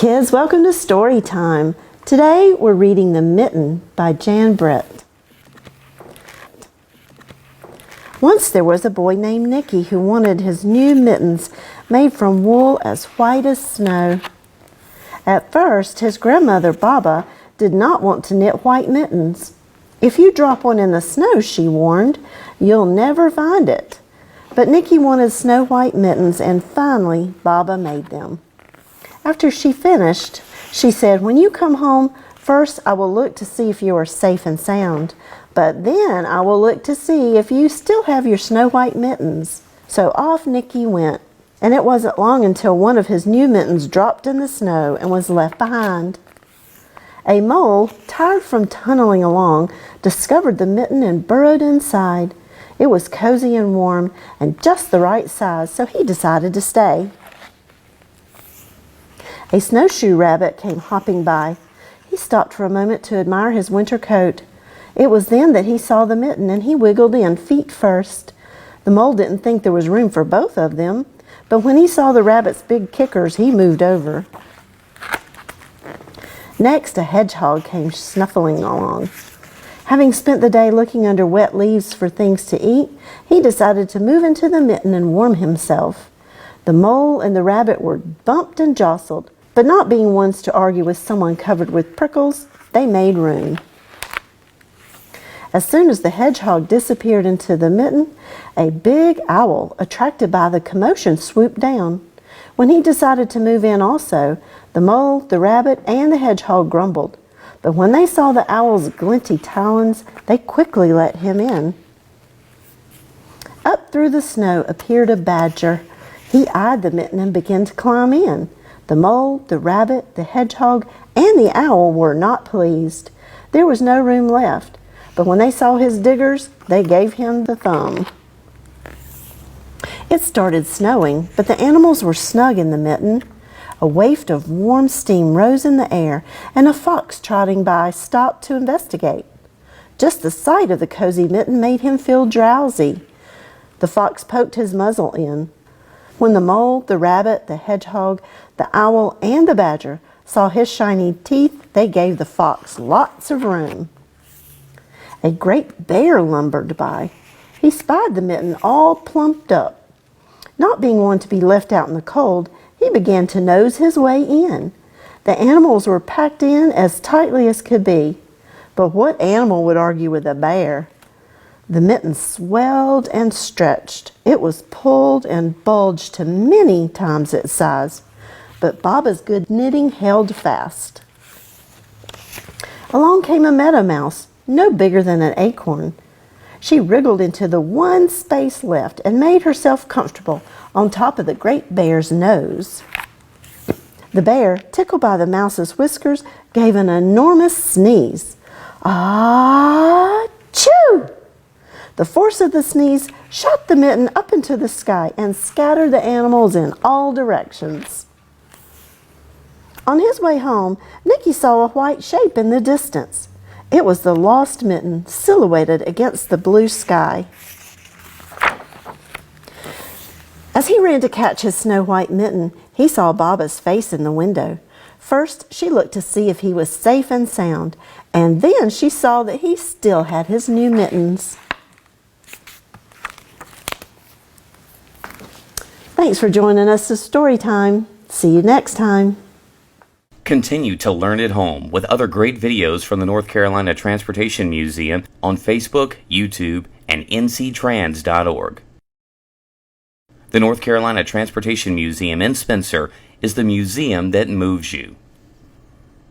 Kids, welcome to Storytime. Today we're reading The Mitten by Jan Brett. Once there was a boy named Nicky who wanted his new mittens made from wool as white as snow. At first, his grandmother, Baba, did not want to knit white mittens. If you drop one in the snow, she warned, you'll never find it. But Nicky wanted snow white mittens, and finally Baba made them. After she finished, she said, "When you come home, first I will look to see if you are safe and sound, but then I will look to see if you still have your snow white mittens." So off Nicky went, and it wasn't long until one of his new mittens dropped in the snow and was left behind. A mole, tired from tunneling along, discovered the mitten and burrowed inside. It was cozy and warm and just the right size, so he decided to stay. A snowshoe rabbit came hopping by. He stopped for a moment to admire his winter coat. It was then that he saw the mitten, and he wiggled in, feet first. The mole didn't think there was room for both of them, but when he saw the rabbit's big kickers, he moved over. Next, a hedgehog came snuffling along. Having spent the day looking under wet leaves for things to eat, he decided to move into the mitten and warm himself. The mole and the rabbit were bumped and jostled, but not being ones to argue with someone covered with prickles, they made room. As soon as the hedgehog disappeared into the mitten, a big owl, attracted by the commotion, swooped down. When he decided to move in also, the mole, the rabbit, and the hedgehog grumbled. But when they saw the owl's glinty talons, they quickly let him in. Up through the snow appeared a badger. He eyed the mitten and began to climb in. The mole, the rabbit, the hedgehog, and the owl were not pleased. There was no room left, but when they saw his diggers, they gave him the thumb. It started snowing, but the animals were snug in the mitten. A waft of warm steam rose in the air, and a fox trotting by stopped to investigate. Just the sight of the cozy mitten made him feel drowsy. The fox poked his muzzle in. When the mole, the rabbit, the hedgehog, the owl, and the badger saw his shiny teeth, they gave the fox lots of room. A great bear lumbered by. He spied the mitten all plumped up. Not being one to be left out in the cold, he began to nose his way in. The animals were packed in as tightly as could be. But what animal would argue with a bear? The mitten swelled and stretched. It was pulled and bulged to many times its size, but Baba's good knitting held fast. Along came a meadow mouse, no bigger than an acorn. She wriggled into the one space left and made herself comfortable on top of the great bear's nose. The bear, tickled by the mouse's whiskers, gave an enormous sneeze. Ah-choo! The force of the sneeze shot the mitten up into the sky and scattered the animals in all directions. On his way home, Nicky saw a white shape in the distance. It was the lost mitten, silhouetted against the blue sky. As he ran to catch his snow white mitten, he saw Baba's face in the window. First, she looked to see if he was safe and sound, and then she saw that he still had his new mittens. Thanks for joining us to Storytime. See you next time. Continue to learn at home with other great videos from the North Carolina Transportation Museum on Facebook, YouTube, and nctrans.org. The North Carolina Transportation Museum in Spencer is the museum that moves you.